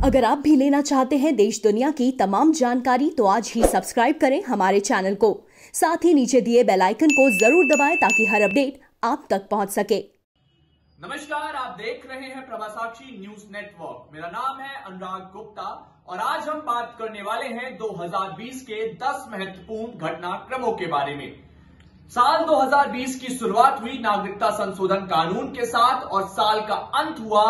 अगर आप भी लेना चाहते हैं देश दुनिया की तमाम जानकारी तो आज ही सब्सक्राइब करें हमारे चैनल को। साथ ही नीचे दिए बेल आइकन को जरूर दबाएं ताकि हर अपडेट आप तक पहुंच सके। नमस्कार, आप देख रहे हैं प्रभासाक्षी न्यूज नेटवर्क। मेरा नाम है अनुराग गुप्ता और आज हम बात करने वाले हैं 2020 के 10 महत्वपूर्ण घटनाक्रमों के बारे में। साल 2020 की शुरुआत हुई नागरिकता संशोधन कानून के साथ और साल का अंत हुआ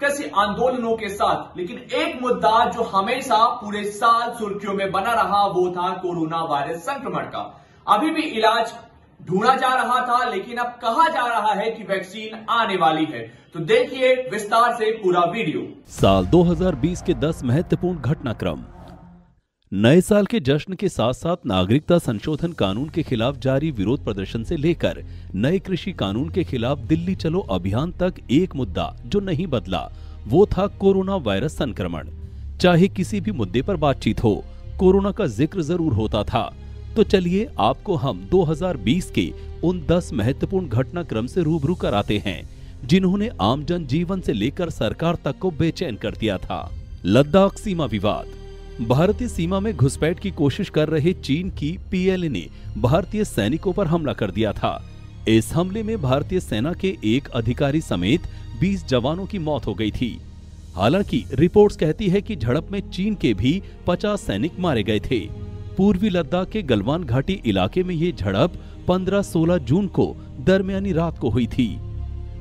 कृषि आंदोलनों के साथ। लेकिन एक मुद्दा जो हमेशा पूरे साल सुर्खियों में बना रहा वो था कोरोना वायरस संक्रमण का। अभी भी इलाज ढूंढा जा रहा था, लेकिन अब कहा जा रहा है कि वैक्सीन आने वाली है। तो देखिए विस्तार से पूरा वीडियो। साल 2020 के 10 महत्वपूर्ण घटनाक्रम। नए साल के जश्न के साथ साथ नागरिकता संशोधन कानून के खिलाफ जारी विरोध प्रदर्शन से लेकर नए कृषि कानून के खिलाफ दिल्ली चलो अभियान तक एक मुद्दा जो नहीं बदला वो था कोरोना वायरस संक्रमण। चाहे किसी भी मुद्दे पर बातचीत हो, कोरोना का जिक्र जरूर होता था। तो चलिए आपको हम 2020 के उन 10 महत्वपूर्ण घटनाक्रम से रूबरू कराते हैं जिन्होंने आम जन जीवन से लेकर सरकार तक को बेचैन कर दिया था। लद्दाख सीमा विवाद। भारतीय सीमा में घुसपैठ की कोशिश कर रहे चीन की पीएलए ने भारतीय सैनिकों पर हमला कर दिया था। इस हमले में भारतीय सेना के एक अधिकारी समेत 20 जवानों की मौत हो गई थी। हालांकि रिपोर्ट्स कहती है कि झड़प में चीन के भी 50 सैनिक मारे गए थे। पूर्वी लद्दाख के गलवान घाटी इलाके में ये झड़प 15-16 जून को दरमियानी रात को हुई थी।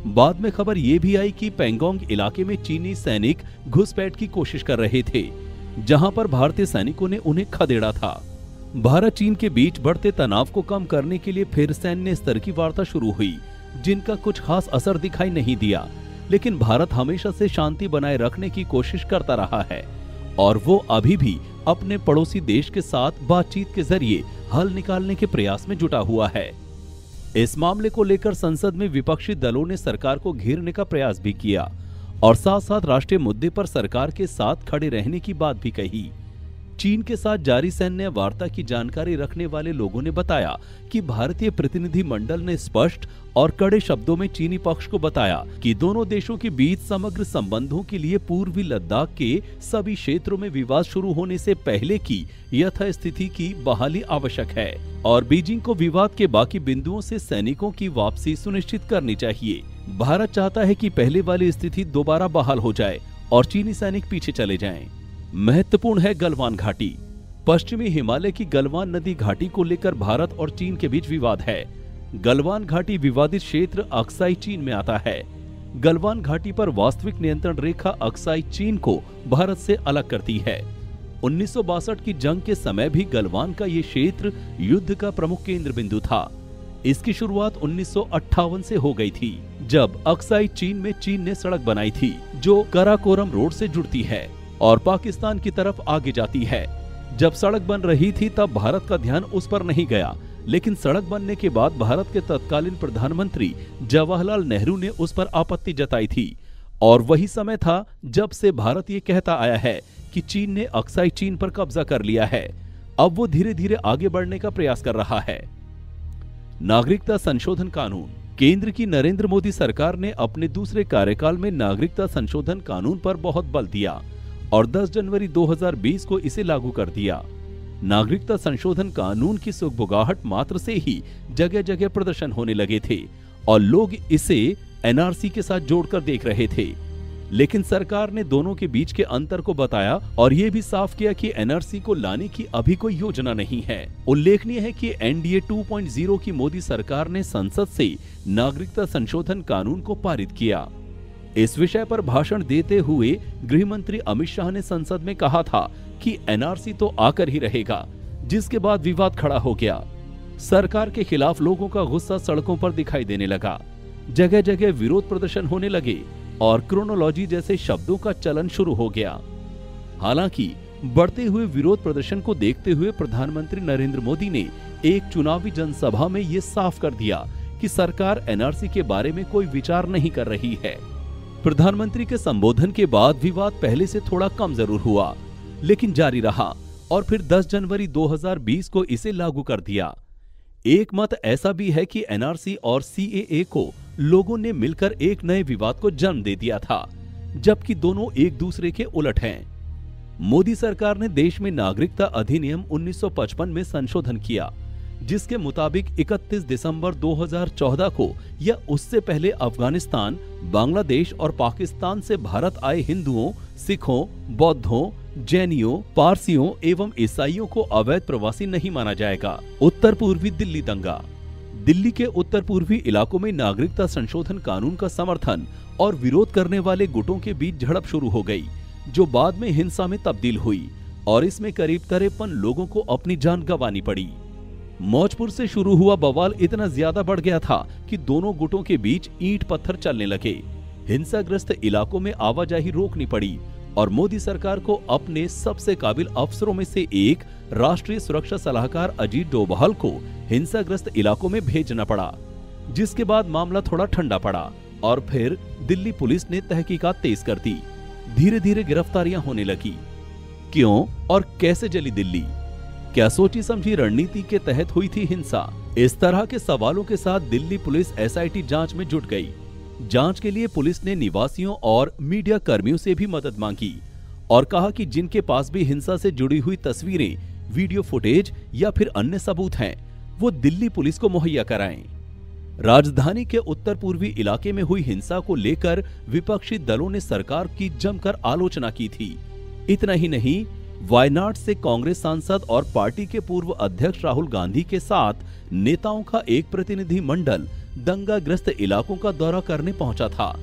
बाद में खबर ये भी आई कि पेंगोंग इलाके में चीनी सैनिक घुसपैठ की कोशिश कर रहे थे, जहां पर भारतीय सैनिकों ने उन्हें खदेड़ा था। भारत चीन के बीच बढ़ते तनाव को कम करने के लिए फिर सैन्य स्तर की वार्ता शुरू हुई, जिनका कुछ खास असर दिखाई नहीं दिया। लेकिन भारत हमेशा से शांति बनाए रखने की कोशिश करता रहा है और वो अभी भी अपने पड़ोसी देश के साथ बातचीत के जरिए हल निकालने के प्रयास में जुटा हुआ है। इस मामले को लेकर संसद में विपक्षी दलों ने सरकार को घेरने का प्रयास भी किया और साथ साथ राष्ट्रीय मुद्दे पर सरकार के साथ खड़े रहने की बात भी कही। चीन के साथ जारी सैन्य वार्ता की जानकारी रखने वाले लोगों ने बताया कि भारतीय प्रतिनिधि मंडल ने स्पष्ट और कड़े शब्दों में चीनी पक्ष को बताया कि दोनों देशों के बीच समग्र संबंधों के लिए पूर्वी लद्दाख के सभी क्षेत्रों में विवाद शुरू होने से पहले की यथास्थिति की बहाली आवश्यक है और बीजिंग को विवाद के बाकी बिंदुओं से सैनिकों की वापसी सुनिश्चित करनी चाहिए। भारत चाहता है कि पहले वाली स्थिति दोबारा बहाल हो जाए और चीनी सैनिक पीछे चले जाएं। महत्वपूर्ण है गलवान घाटी। पश्चिमी हिमालय की गलवान नदी घाटी को लेकर भारत और चीन के बीच विवाद है। गलवान घाटी विवादित क्षेत्र अक्साई चीन में आता है। गलवान घाटी पर वास्तविक नियंत्रण रेखा अक्साई चीन को भारत से अलग करती है। 1962 की जंग के समय भी गलवान का ये क्षेत्र युद्ध का प्रमुख केंद्र बिंदु था। इसकी शुरुआत 1958 से हो गई थी, जब अक्साई चीन में चीन ने सड़क बनाई थी जो कराकोरम रोड से जुड़ती है और पाकिस्तान की तरफ आगे जाती है। जब सड़क बन रही थी तब भारत का ध्यान उस पर नहीं गया, लेकिन सड़क बनने के बाद भारत के तत्कालीन प्रधानमंत्री जवाहरलाल नेहरू ने उस पर आपत्ति जताई थी और वही समय था जब से भारत ये कहता आया है कि चीन ने अक्साई चीन पर कब्जा कर लिया है। अब वो धीरे धीरे आगे बढ़ने का प्रयास कर रहा है। नागरिकता संशोधन कानून। केंद्र की नरेंद्र मोदी सरकार ने अपने दूसरे कार्यकाल में नागरिकता संशोधन कानून पर बहुत बल दिया और 10 जनवरी 2020 को इसे लागू कर दिया। नागरिकता संशोधन कानून की सुगबुगाहट मात्र से ही जगह जगह प्रदर्शन होने लगे थे और लोग इसे एनआरसी के साथ जोड़कर देख रहे थे। लेकिन सरकार ने दोनों के बीच के अंतर को बताया और ये भी साफ किया कि एनआरसी को लाने की अभी कोई योजना नहीं है। उल्लेखनीय है कि एनडीए 2.0 की मोदी सरकार ने संसद से नागरिकता संशोधन कानून को पारित किया। इस विषय पर भाषण देते हुए गृह मंत्री अमित शाह ने संसद में कहा था कि एनआरसी तो आकर ही रहेगा, जिसके बाद विवाद खड़ा हो गया। सरकार के खिलाफ लोगों का गुस्सा सड़कों पर दिखाई देने लगा। जगह जगह विरोध प्रदर्शन होने लगे और क्रोनोलॉजी जैसे शब्दों का चलन शुरू हो गया। हालांकि बढ़ते हुए विरोध प्रदर्शन को देखते हुए प्रधानमंत्री नरेंद्र मोदी ने एक चुनावी जनसभा में ये साफ कर दिया कि सरकार एनआरसी के बारे में कोई विचार नहीं कर रही है। प्रधानमंत्री के संबोधन के बाद विवाद पहले से थोड़ा कम जरूर हुआ, लेकिन जारी रहा और फिर 10 जनवरी 2020 को इसे लागू कर दिया। एक मत ऐसा भी है कि एनआरसी और सीएए को लोगों ने मिलकर एक नए विवाद को जन्म दे दिया था, जबकि दोनों एक दूसरे के उलट हैं। मोदी सरकार ने देश में नागरिकता अधिनियम 1955 में संशोधन किया, जिसके मुताबिक 31 दिसंबर 2014 को या उससे पहले अफगानिस्तान, बांग्लादेश और पाकिस्तान से भारत आए हिंदुओं, सिखों, बौद्धों, जैनियों, पारसियों एवं ईसाइयों को अवैध प्रवासी नहीं माना जाएगा। उत्तर पूर्वी दिल्ली दंगा। दिल्ली के उत्तर पूर्वी इलाकों में नागरिकता संशोधन कानून का समर्थन और विरोध करने वाले गुटों के बीच झड़प शुरू हो गई, जो बाद में हिंसा में तब्दील हुई और इसमें करीब 53 लोगों को अपनी जान गंवानी पड़ी। मौजपुर से शुरू हुआ बवाल इतना ज्यादा बढ़ गया था कि दोनों गुटों के बीच ईंट पत्थर चलने लगे। हिंसाग्रस्त इलाकों में आवाजाही रोकनी पड़ी और मोदी सरकार को अपने सबसे काबिल अफसरों में से एक राष्ट्रीय सुरक्षा सलाहकार अजीत डोभाल को हिंसाग्रस्त इलाकों में भेजना पड़ा, जिसके बाद मामला थोड़ा ठंडा पड़ा और फिर दिल्ली पुलिस ने तहकीकात तेज कर दी। धीरे धीरे गिरफ्तारियां होने लगी। क्यों और कैसे जली दिल्ली? क्या सोची समझी रणनीति के तहत हुई थी हिंसा? इस तरह के सवालों के साथ दिल्ली पुलिस एसआईटी जांच में जुट गई। जांच के लिए पुलिस ने निवासियों और मीडिया कर्मियों से भी मदद मांगी और कहा कि जिनके पास भी हिंसा से जुड़ी हुई तस्वीरें, वीडियो फुटेज या फिर अन्य सबूत हैं, वो दिल्ली पुलिस को मुहैया कराएं। राजधानी के उत्तर पूर्वी इलाके में हुई हिंसा को लेकर विपक्षी दलों ने सरकार की जमकर आलोचना की थी। इतना ही नहीं, वायनाड से कांग्रेस सांसद और पार्टी के पूर्व अध्यक्ष राहुल गांधी के साथ नेताओं का एक प्रतिनिधि मंडल दंगाग्रस्त इलाकों का दौरा करने पहुंचा था।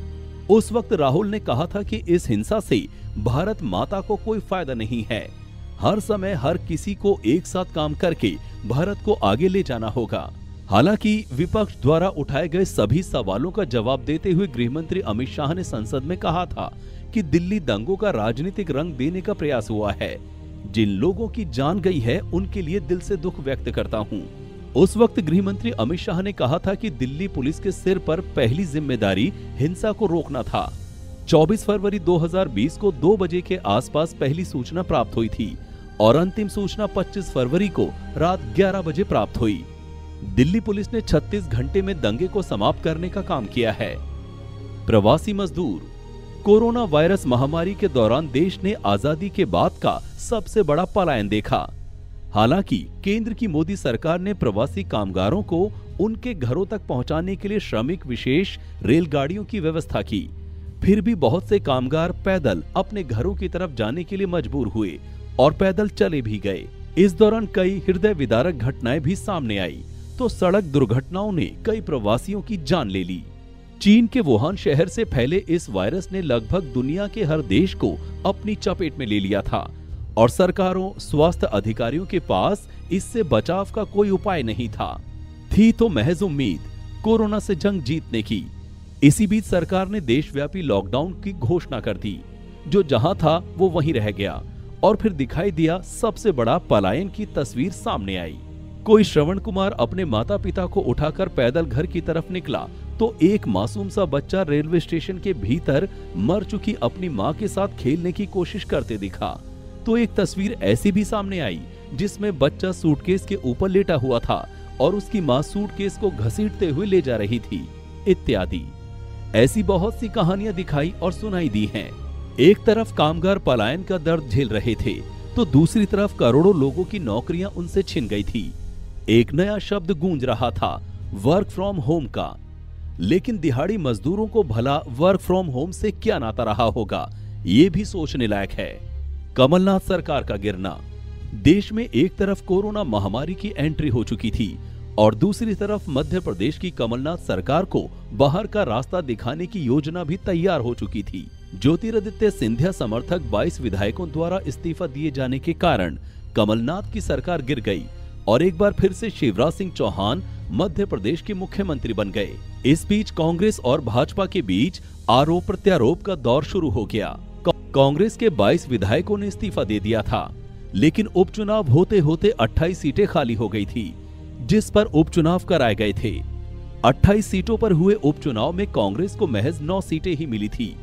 उस वक्त राहुल ने कहा था कि इस हिंसा से भारत माता को कोई फायदा नहीं है। हर समय हर किसी को एक साथ काम करके भारत को आगे ले जाना होगा। हालांकि विपक्ष द्वारा उठाए गए सभी सवालों का जवाब देते हुए गृहमंत्री अमित शाह ने संसद में कहा था कि दिल्ली दंगों का राजनीतिक रंग देने का प्रयास हुआ है। जिन लोगों की जान गई है उनके लिए दिल से दुख व्यक्त करता हूं। उस वक्त गृहमंत्री अमित शाह ने कहा था कि दिल्ली पुलिस के सिर पर पहली जिम्मेदारी हिंसा को रोकना था। 24 फरवरी 2020 को 2 बजे के आसपास पहली सूचना प्राप्त हुई थी और अंतिम सूचना 25 फरवरी को रात 11 बजे प्राप्त हुई। दिल्ली पुलिस ने 36 घंटे में दंगे को समाप्त करने का काम किया है। प्रवासी मजदूर। कोरोना वायरस महामारी के दौरान देश ने आजादी के बाद का सबसे बड़ा पलायन देखा। हालांकि केंद्र की मोदी सरकार ने प्रवासी कामगारों को उनके घरों तक पहुंचाने के लिए श्रमिक विशेष रेलगाड़ियों की व्यवस्था की। फिर भी बहुत से कामगार पैदल अपने घरों की तरफ जाने के लिए मजबूर हुए और पैदल चले भी गए। इस दौरान कई हृदय विदारक घटनाएं भी सामने आई तो सड़क दुर्घटनाओं ने कई प्रवासियों की जान ले ली। चीन के वुहान शहर से फैले इस वायरस ने लगभग दुनिया के हर देश को अपनी चपेट में ले लिया था और सरकारों, स्वास्थ्य अधिकारियों के पास इससे बचाव का कोई उपाय नहीं था। थी तो महज उम्मीद कोरोना से जंग जीतने की। इसी बीच सरकार ने देशव्यापी लॉकडाउन की घोषणा कर दी। जो जहां था वो वहीं रह गया और फिर दिखाई दिया सबसे बड़ा पलायन की तस्वीर सामने आई। कोई श्रवण कुमार अपने माता पिता को उठाकर पैदल घर की तरफ निकला तो एक मासूम सा बच्चा रेलवे स्टेशन के भीतर मर चुकी अपनी मां के साथ खेलने की कोशिश करते दिखा। तो एक तस्वीर ऐसी भी सामने आई जिसमें बच्चा सूटकेस के ऊपर लेटा हुआ था और उसकी मां सूटकेस को घसीटते हुए ले जा रही थी, इत्यादि। ऐसी बहुत सी कहानियां दिखाई और सुनाई दी हैं। एक तरफ कामगार पलायन का दर्द झेल रहे थे तो दूसरी तरफ करोड़ों लोगों की नौकरियां उनसे छिन गई थी। एक नया शब्द गूंज रहा था, वर्क फ्रॉम होम का। लेकिन दिहाड़ी मजदूरों को भला वर्क फ्रॉम होम से क्या नाता रहा होगा, ये भी सोचने लायक है। कमलनाथ सरकार का गिरना। देश में एक तरफ कोरोना महामारी की एंट्री हो चुकी थी और दूसरी तरफ मध्य प्रदेश की कमलनाथ सरकार को बाहर का रास्ता दिखाने की योजना भी तैयार हो चुकी थी। ज्योतिरादित्य सिंधिया समर्थक 22 विधायकों द्वारा इस्तीफा दिए जाने के कारण कमलनाथ की सरकार गिर गई और एक बार फिर से शिवराज सिंह चौहान मध्य प्रदेश के मुख्यमंत्री बन गए। इस बीच कांग्रेस और भाजपा के बीच आरोप प्रत्यारोप का दौर शुरू हो गया। कांग्रेस के 22 विधायकों ने इस्तीफा दे दिया था, लेकिन उपचुनाव होते होते 28 सीटें खाली हो गई थी, जिस पर उपचुनाव कराए गए थे। 28 सीटों पर हुए उपचुनाव में कांग्रेस को महज 9 सीटें ही मिली थी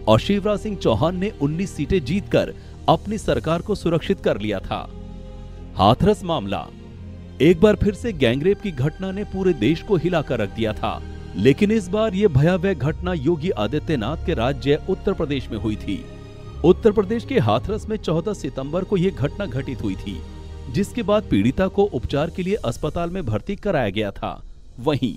और शिवराज सिंह चौहान ने 19 सीटें जीतकर अपनी सरकार को सुरक्षित कर लिया था। हाथरस मामला। एक बार फिर से गैंगरेप की घटना ने पूरे देश को हिलाकर रख दिया था, लेकिन इस बार ये भयावह घटना योगी आदित्यनाथ के राज्य उत्तर प्रदेश में हुई थी। उत्तर प्रदेश के हाथरस में 14 सितंबर को यह घटना घटित हुई थी, जिसके बाद पीड़िता को उपचार के लिए अस्पताल में भर्ती कराया गया था। वहीं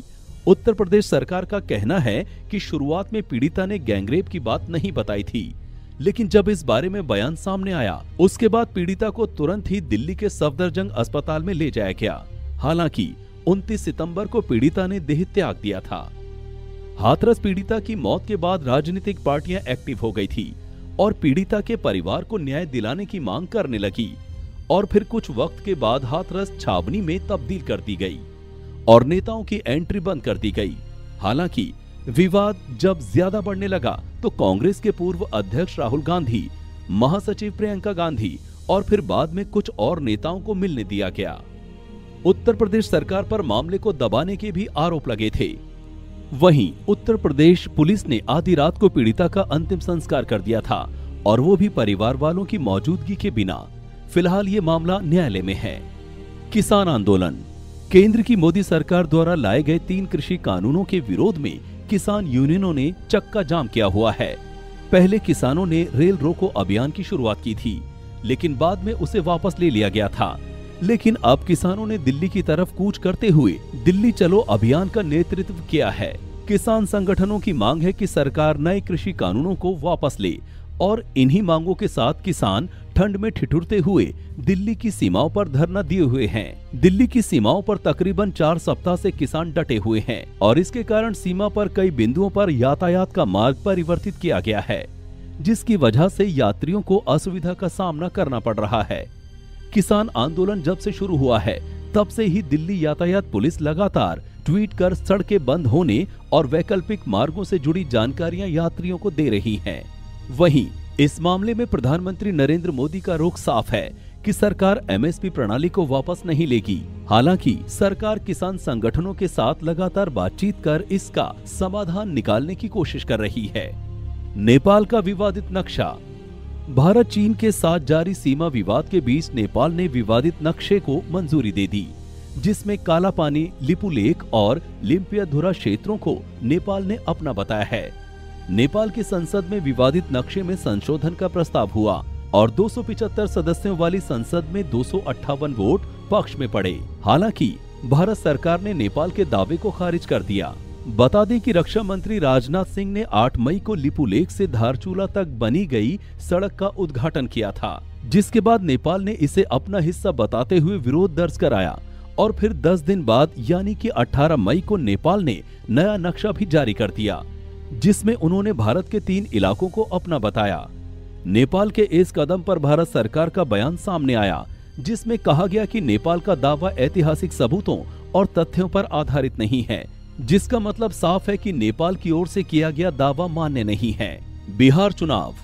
उत्तर प्रदेश सरकार का कहना है कि शुरुआत में पीड़िता ने गैंगरेप की बात नहीं बताई थी, लेकिन जब इस बारे में बयान सामने आया उसके बाद पीड़िता को तुरंत ही दिल्ली के सफदरजंग अस्पताल में ले जाया गया। हालांकि 29 सितंबर को पीड़िता ने देह त्याग दिया था। हाथरस पीड़िता की मौत के बाद राजनीतिक पार्टियां एक्टिव हो गई थी और पीड़िता के परिवार को न्याय दिलाने की मांग करने लगी और फिर कुछ वक्त के बाद हाथरस छावनी में तब्दील कर दी गई और नेताओं की एंट्री बंद कर दी गई। हालांकि विवाद जब ज्यादा बढ़ने लगा तो कांग्रेस के पूर्व अध्यक्ष राहुल गांधी, महासचिव प्रियंका गांधी और फिर बाद में कुछ और नेताओं को मिलने दिया गया। उत्तर प्रदेश सरकार पर मामले को दबाने के भी आरोप लगे थे। वहीं उत्तर प्रदेश पुलिस ने आधी रात को पीड़िता का अंतिम संस्कार कर दिया था और वो भी परिवार वालों की मौजूदगी के बिना। फिलहाल ये मामला न्यायालय में है। किसान आंदोलन। केंद्र की मोदी सरकार द्वारा लाए गए 3 कृषि कानूनों के विरोध में किसान यूनियनों ने चक्का जाम किया हुआ है। पहले किसानों ने रेल रोको अभियान की शुरुआत की थी, लेकिन बाद में उसे वापस ले लिया गया था। लेकिन अब किसानों ने दिल्ली की तरफ कूच करते हुए दिल्ली चलो अभियान का नेतृत्व किया है। किसान संगठनों की मांग है कि सरकार नए कृषि कानूनों को वापस ले और इन्हीं मांगों के साथ किसान ठंड में ठिठुरते हुए दिल्ली की सीमाओं पर धरना दिए हुए हैं। दिल्ली की सीमाओं पर तकरीबन 4 सप्ताह से किसान डटे हुए हैं और इसके कारण सीमा पर कई बिंदुओं पर यातायात का मार्ग परिवर्तित किया गया है, जिसकी वजह से यात्रियों को असुविधा का सामना करना पड़ रहा है। किसान आंदोलन जब से शुरू हुआ है तब से ही दिल्ली यातायात पुलिस लगातार ट्वीट कर सड़कें बंद होने और वैकल्पिक मार्गों से जुड़ी जानकारियां यात्रियों को दे रही है। वहीं इस मामले में प्रधानमंत्री नरेंद्र मोदी का रुख साफ है कि सरकार एमएसपी प्रणाली को वापस नहीं लेगी। हालांकि सरकार किसान संगठनों के साथ लगातार बातचीत कर इसका समाधान निकालने की कोशिश कर रही है। नेपाल का विवादित नक्शा। भारत चीन के साथ जारी सीमा विवाद के बीच नेपाल ने विवादित नक्शे को मंजूरी दे दी, जिसमें काला पानी, लिपुलेख और लिम्पियाधुरा क्षेत्रों को नेपाल ने अपना बताया है। नेपाल की संसद में विवादित नक्शे में संशोधन का प्रस्ताव हुआ और 275 सदस्यों वाली संसद में 258 वोट पक्ष में पड़े। हालांकि भारत सरकार ने नेपाल के दावे को खारिज कर दिया। बता दें कि रक्षा मंत्री राजनाथ सिंह ने 8 मई को लिपुलेख से धारचूला तक बनी गई सड़क का उद्घाटन किया था, जिसके बाद नेपाल ने इसे अपना हिस्सा बताते हुए विरोध दर्ज कराया और फिर 10 दिन बाद यानी कि 18 मई को नेपाल ने नया नक्शा भी जारी कर दिया, जिसमें उन्होंने भारत के 3 इलाकों को अपना बताया। नेपाल के इस कदम पर भारत सरकार का बयान सामने आया, जिसमें कहा गया कि नेपाल का दावा ऐतिहासिक सबूतों और तथ्यों पर आधारित नहीं है, जिसका मतलब साफ है कि नेपाल की ओर से किया गया दावा मान्य नहीं है। बिहार चुनाव।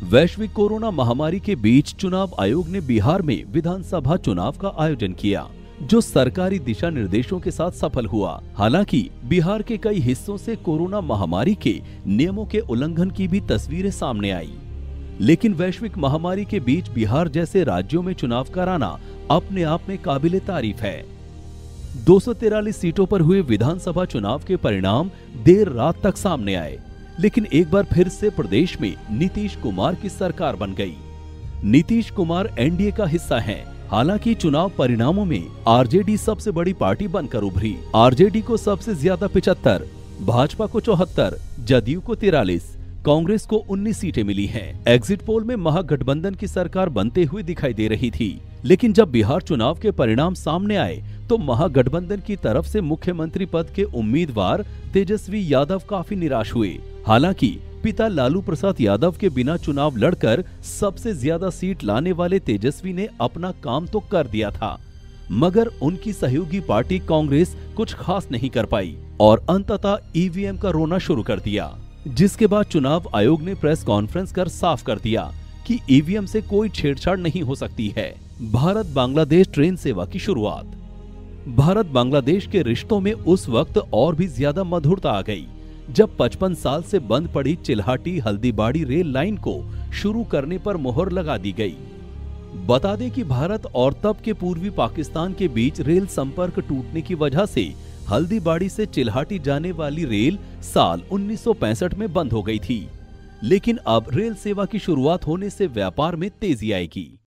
वैश्विक कोरोना महामारी के बीच चुनाव आयोग ने बिहार में विधानसभा चुनाव का आयोजन किया, जो सरकारी दिशा निर्देशों के साथ सफल हुआ। हालांकि बिहार के कई हिस्सों से कोरोना महामारी के नियमों के उल्लंघन की भी तस्वीरें सामने आई, लेकिन वैश्विक महामारी के बीच बिहार जैसे राज्यों में चुनाव कराना अपने आप में काबिले तारीफ है। 243 सीटों पर हुए विधानसभा चुनाव के परिणाम देर रात तक सामने आए, लेकिन एक बार फिर से प्रदेश में नीतीश कुमार की सरकार बन गई। नीतीश कुमार एनडीए का हिस्सा हैं। हालांकि चुनाव परिणामों में आरजेडी सबसे बड़ी पार्टी बनकर उभरी। आरजेडी को सबसे ज्यादा 75, भाजपा को 74, जदयू को 43, कांग्रेस को 19 सीटें मिली हैं। एग्जिट पोल में महागठबंधन की सरकार बनते हुए दिखाई दे रही थी, लेकिन जब बिहार चुनाव के परिणाम सामने आए तो महागठबंधन की तरफ से मुख्यमंत्री पद के उम्मीदवार तेजस्वी यादव काफी निराश हुए। हालांकि पिता लालू प्रसाद यादव के बिना चुनाव लड़कर सबसे ज्यादा सीट लाने वाले तेजस्वी ने अपना काम तो कर दिया था, मगर उनकी सहयोगी पार्टी कांग्रेस कुछ खास नहीं कर पाई और अंततः ईवीएम का रोना शुरू कर दिया, जिसके बाद चुनाव आयोग ने प्रेस कॉन्फ्रेंस कर साफ कर दिया कि ईवीएम से कोई छेड़छाड़ नहीं हो सकती है। भारत बांग्लादेश ट्रेन सेवा की शुरुआत। भारत बांग्लादेश के रिश्तों में उस वक्त और भी ज्यादा मधुरता आ गई जब 55 साल से बंद पड़ी चिल्हाटी हल्दीबाड़ी रेल लाइन को शुरू करने पर मुहर लगा दी गई। बता दें कि भारत और तब के पूर्वी पाकिस्तान के बीच रेल संपर्क टूटने की वजह से हल्दीबाड़ी से चिल्हाटी जाने वाली रेल साल 1965 में बंद हो गई थी। लेकिन अब रेल सेवा की शुरुआत होने से व्यापार में तेजी आएगी।